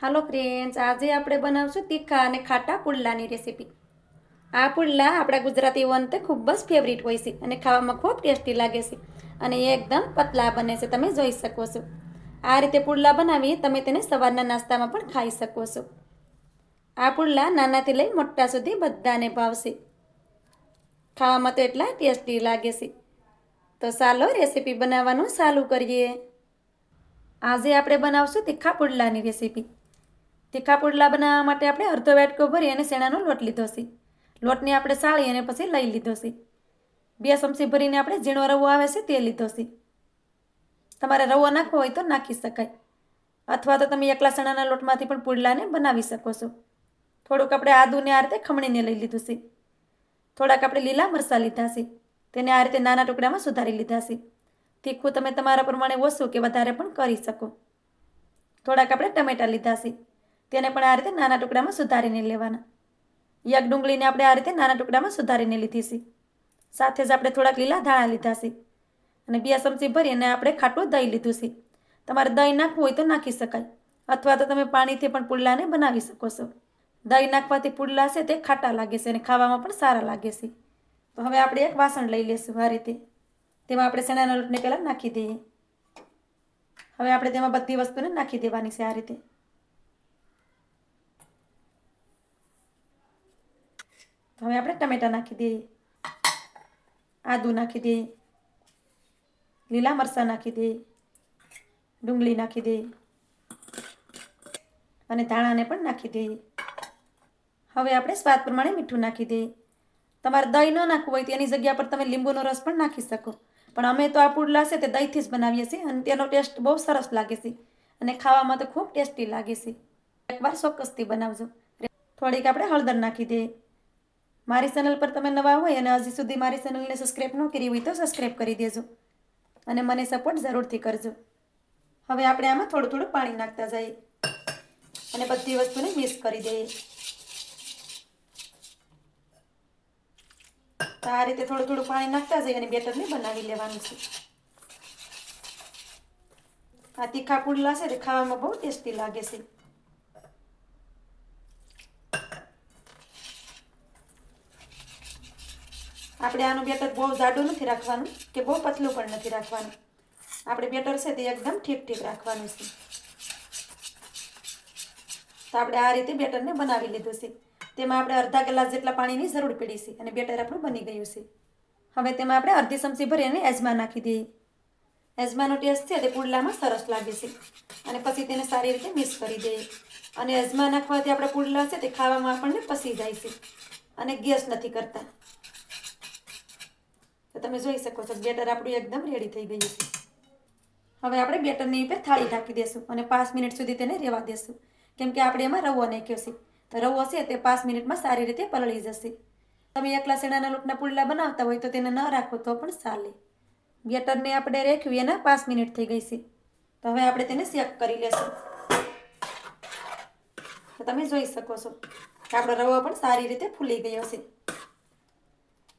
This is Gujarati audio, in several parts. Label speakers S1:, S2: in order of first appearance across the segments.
S1: હાલો ફ્રેન્ડ્સ, આજે આપણે બનાવશું તીખા અને ખાટા પુડલાની રેસીપી. આ પુડલા આપણા ગુજરાતીઓને તે ખૂબ જ ફેવરિટ હોય છે અને ખાવામાં ખૂબ ટેસ્ટી લાગે છે અને એ એકદમ પતલા બને છે. તમે જોઈ શકો છો. આ રીતે પુડલા બનાવી તમે તેને સવારના નાસ્તામાં પણ ખાઈ શકો છો. આ પુડલા નાનાથી લઈ મોટા સુધી બધાને ભાવશે. ખાવામાં તો એટલા ટેસ્ટી લાગે છે. તો ચાલો રેસીપી બનાવવાનું ચાલુ કરીએ. આજે આપણે બનાવશું તીખા પુડલાની રેસીપી. તીખા પુડલા બનાવવા માટે આપણે અડધો વાટકો ભરી અને શેણાનો લોટ લીધો છે. લોટને આપણે સાળી અને પછી લઈ લીધો છે. 2 ચમચી ભરીને આપણે ઝીણો રવો આવે છે તે લીધો છે. તમારે રવો નાખવો હોય તો નાખી શકાય, અથવા તો તમે એકલા ચણાના લોટમાંથી પણ પુડલાને બનાવી શકો છો. થોડુંક આપણે આદુને આ રીતે ખમણીને લઈ લીધું છે. થોડાક આપણે લીલા મરચાં લીધા છે, તેને આ રીતે નાના ટુકડામાં સુધારી લીધા છે. તીખું તમે તમારા પ્રમાણે ઓછું કે વધારે પણ કરી શકો. થોડાક આપણે ટમેટાં લીધા છે, તેને પણ આ રીતે નાના ટુકડામાં સુધારીને લેવાના. એક ડુંગળીને આપણે આ રીતે નાના ટુકડામાં સુધારીને લીધી છે. સાથે જ આપણે થોડાક લીલા ધાણા લીધા છે અને 2 ચમચી ભરી અને આપણે ખાટું દહીં લીધું છે. તમારે દહીં નાખવું હોય તો નાખી શકાય, અથવા તો તમે પાણીથી પણ પુડલાને બનાવી શકો છો. દહીં નાખવાથી પુડલા છે તે ખાટા લાગે છે અને ખાવામાં પણ સારા લાગે છે. તો હવે આપણે એક વાસણ લઈ લઈશું. આ રીતે તેમાં આપણે ચણાના લોટને પહેલાં નાખી દઈએ. હવે આપણે તેમાં બધી વસ્તુને નાખી દેવાની છે. આ રીતે હવે આપણે ટમેટાં નાખી દઈએ, આદું નાખી દઈએ, લીલા મરચાં નાખી દઈએ, ડુંગળી નાખી દઈએ અને ધાણાને પણ નાખી દઈએ. હવે આપણે સ્વાદ પ્રમાણે મીઠું નાખી દઈએ. તમારે દહીં ન નાખવું હોય તો એની જગ્યા પર તમે લીંબુનો રસ પણ નાખી શકો, પણ અમે તો આ પુડલા છે તે દહીંથી જ બનાવીએ છીએ અને તેનો ટેસ્ટ બહુ સરસ લાગે છે અને ખાવામાં તો ખૂબ ટેસ્ટી લાગે છે. એકવાર ચોક્કસથી બનાવજો. થોડીક આપણે હળદર નાખી દઈએ. મારી ચેનલ પર તમે નવા હોય અને હજી સુધી મારી ચેનલને સબસ્ક્રાઈબ ન કરી હોય તો સબસ્ક્રાઈબ કરી દેજો અને મને સપોર્ટ જરૂરથી કરજો. હવે આપણે આમાં થોડું થોડું પાણી નાખતા જઈએ અને બધી વસ્તુને મિક્સ કરી દઈએ. તો આ રીતે થોડું થોડું પાણી નાખતા જઈએ અને બેટરને બનાવી લેવાનું છે. આ તીખા પુડલા છે તે ખાવામાં બહુ ટેસ્ટી લાગે છે. આપણે આનું બેટર બહુ જાડું નથી રાખવાનું કે બહુ પતલું પણ નથી રાખવાનું. આપણે બેટર છે તે એકદમ ઠીક રાખવાનું છે. તો આપણે આ રીતે બેટરને બનાવી લીધું છે. તેમાં આપણે અડધા ગ્લાસ જેટલા પાણીની જરૂર પડી છે અને બેટર આપણું બની ગયું છે. હવે તેમાં આપણે અડધી ચમચી ભરી અને અજમા નાખી દઈએ. અજમાનો ટેસ્ટ છે તે પુડલામાં સરસ લાગે છે અને પછી તેને સારી રીતે મિક્સ કરી દઈએ. અને અજમા નાખવાથી આપણે પુડલા છે તે ખાવામાં આપણને પસી જાય છે અને ગેસ નથી કરતા. તો તમે જોઈ શકો છો બેટર આપણું એકદમ રેડી થઈ ગયું છે. હવે આપણે બેટરની ઉપર થાળી ઢાંકી દઈશું અને 5 મિનિટ સુધી તેને રહેવા દેશું, કેમ કે આપણે એમાં રવો નાખ્યો છે. તો રવો છે તે 5 મિનિટમાં સારી રીતે પલળી જશે. તમે એકલા ચણાના લોટના પુડલા બનાવતા હોય તો તેને ન રાખો તો પણ ચાલે. બેટરને આપણે રાખ્યું એના 5 મિનિટ થઈ ગઈ છે. તો હવે આપણે તેને શેક કરી લેશું. તો તમે જોઈ શકો છો કે આપણો રવો પણ સારી રીતે ફૂલી ગયો છે.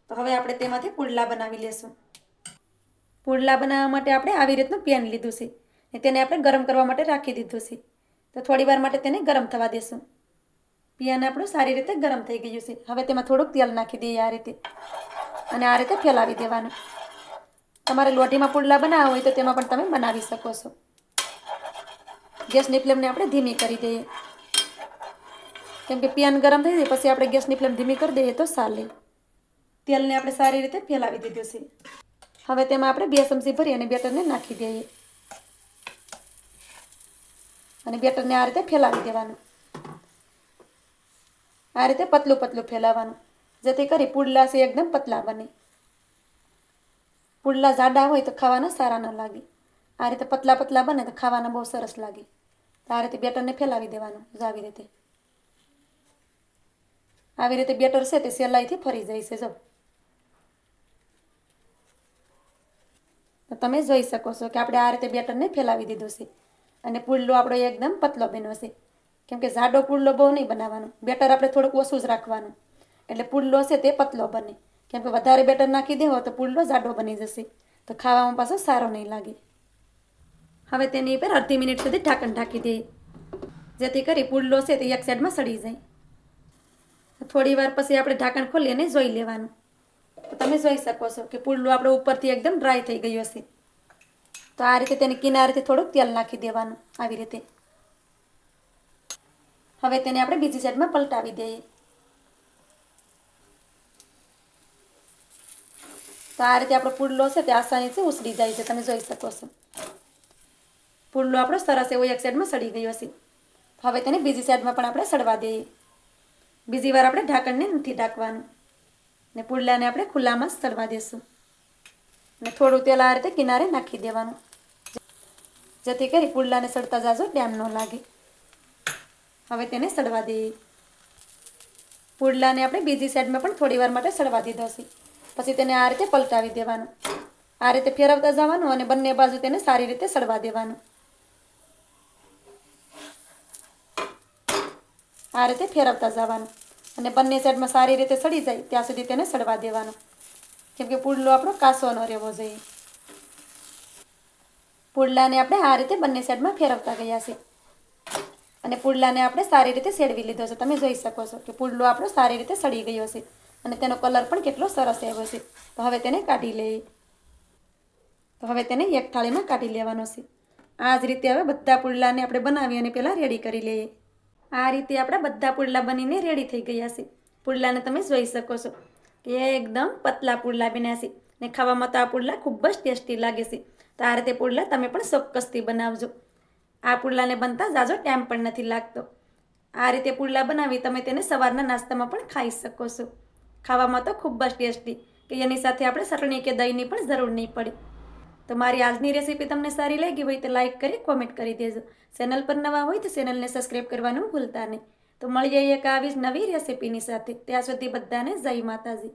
S1: તો હવે આપણે તેમાંથી પુડલા બનાવી લેશું. પુડલા બનાવવા માટે આપણે આવી રીતનું પેન લીધું છે અને તેને આપણે ગરમ કરવા માટે રાખી દીધું છે. તો થોડી વાર માટે તેને ગરમ થવા દેશું. પેન આપણું સારી રીતે ગરમ થઈ ગયું છે. હવે તેમાં થોડુંક તેલ નાખી દઈએ આ રીતે અને આ રીતે ફેલાવી દેવાનું. તમારે લોઢીમાં પુડલા બનાવવા હોય તો તેમાં પણ તમે બનાવી શકો છો. ગેસની ફ્લેમને આપણે ધીમી કરી દઈએ, કેમ કે પેન ગરમ થઈ જાય પછી આપણે ગેસની ફ્લેમ ધીમી કરી દઈએ તો ચાલે. તેલને આપણે સારી રીતે ફેલાવી દીધું છે. હવે તેમાં આપણે 2 ચમચી ભરી અને બેટરને નાખી દઈએ અને બેટરને આ રીતે ફેલાવી દેવાનું. આ રીતે પતલું પતલું ફેલાવવાનું, જેથી કરી પુડલા છે એકદમ પતલા બને. પુડલા જાડા હોય તો ખાવાના સારા ન લાગે. આ રીતે પતલા પતલા બને તો ખાવાના બહુ સરસ લાગે. તો આ રીતે બેટરને ફેલાવી દેવાનું. આવી રીતે બેટર છે તે સહેલાઈથી ફરી જાય છે. જો તો તમે જોઈ શકો છો કે આપણે આ રીતે બેટરને ફેલાવી દીધું છે અને પુડલો આપણો એકદમ પતલો બન્યો છે. કેમ કે જાડો પુડલો બહુ નહીં બનાવવાનો. બેટર આપણે થોડુંક ઓછું જ રાખવાનું એટલે પુડલો છે તે પતલો બને. કેમ કે વધારે બેટર નાખી દેવો તો પુડલો જાડો બની જશે, તો ખાવામાં પાછો સારો નહીં લાગે. હવે તેની ઉપર અડધી મિનિટ સુધી ઢાંકણ ઢાંકી દઈએ. જેથી કરી પુડલો છે તે એક સાઈડમાં સડી જાય. થોડી વાર પછી આપણે ઢાંકણ ખોલી અને જોઈ લેવાનું. તો તમે જોઈ શકો છો કે પુડલો આપણો ઉપરથી એકદમ ડ્રાય થઈ ગયો હશે. તો આ રીતે તેની કિનારેથી થોડુંક તેલ નાખી દેવાનું આવી રીતે. હવે તેને આપણે બીજી સાઈડમાં પલટાવી દઈએ. તો આ રીતે આપણો પુડલો છે તે આસાનીથી ઉસળી જાય છે, તમે જોઈ શકો છો. પુડલો આપણો સરસ એવો એક સાઈડમાં સડી ગયો હશે. હવે તેને બીજી સાઈડમાં પણ આપણે સડવા દઈએ. બીજી વાર આપણે ઢાંકણને નથી ઢાંકવાનું ને પુડલાને આપણે ખુલ્લામાં જ સડવા દઈશું. અને થોડું તેલ આ રીતે કિનારે નાખી દેવાનું, જેથી કરી પુડલાને સડતા જાજો ટાઈમ ન લાગે. હવે તેને સડવા દઈએ. પુડલાને આપણે બીજી સાઈડમાં પણ થોડી વાર માટે સડવા દીધો છે. પછી તેને આ રીતે પલટાવી દેવાનું. આ રીતે ફેરવતા જવાનું અને બંને બાજુ તેને સારી રીતે સડવા દેવાનું. આ રીતે ફેરવતા જવાનું અને બંને સાઈડમાં સારી રીતે સડી જાય ત્યાં સુધી તેને સડવા દેવાનું, કેમ કે પુડલો આપણો કાસો ન રહેવો જોઈએ. પુડલાને આપણે આ રીતે બંને સાઈડમાં ફેરવતા ગયા છે અને પુડલાને આપણે સારી રીતે સેડવી લીધો છે. તમે જોઈ શકો છો કે પુડલો આપણો સારી રીતે સડી ગયો છે અને તેનો કલર પણ કેટલો સરસ આવ્યો છે. તો હવે તેને કાઢી લઈએ. તો હવે તેને એક થાળીમાં કાઢી લેવાનો છે. આ જ રીતે હવે બધા પુડલાને આપણે બનાવી અને પહેલાં રેડી કરી લઈએ. આ રીતે આપણા બધા પુડલા બનીને રેડી થઈ ગયા છે. પુડલાને તમે જોઈ શકો છો કે એકદમ પતલા પુડલા બન્યા છે ને ખાવામાં તો આ પુડલા ખૂબ જ ટેસ્ટી લાગે છે. તો આ રીતે પુડલા તમે પણ ચોક્કસથી બનાવજો. આ પુડલાને બનતા ઝાઝો ટાઈમ પણ નથી લાગતો. આ રીતે પુડલા બનાવી તમે તેને સવારના નાસ્તામાં પણ ખાઈ શકો છો. ખાવામાં તો ખૂબ જ ટેસ્ટી, કે એની સાથે આપણે ચટણી કે દહીંની પણ જરૂર નહીં પડે. તો મારી આજની રેસીપી તમને સારી લાગી હોય તો લાઇક કરી કોમેન્ટ કરી દેજો. ચેનલ પર નવા હોય તો ચેનલને સબસ્ક્રાઈબ કરવાનું ભૂલતા નહીં. તો મળીએ એક આવી જ નવી રેસીપીની સાથે. ત્યાં સુધી બધાને જય માતાજી.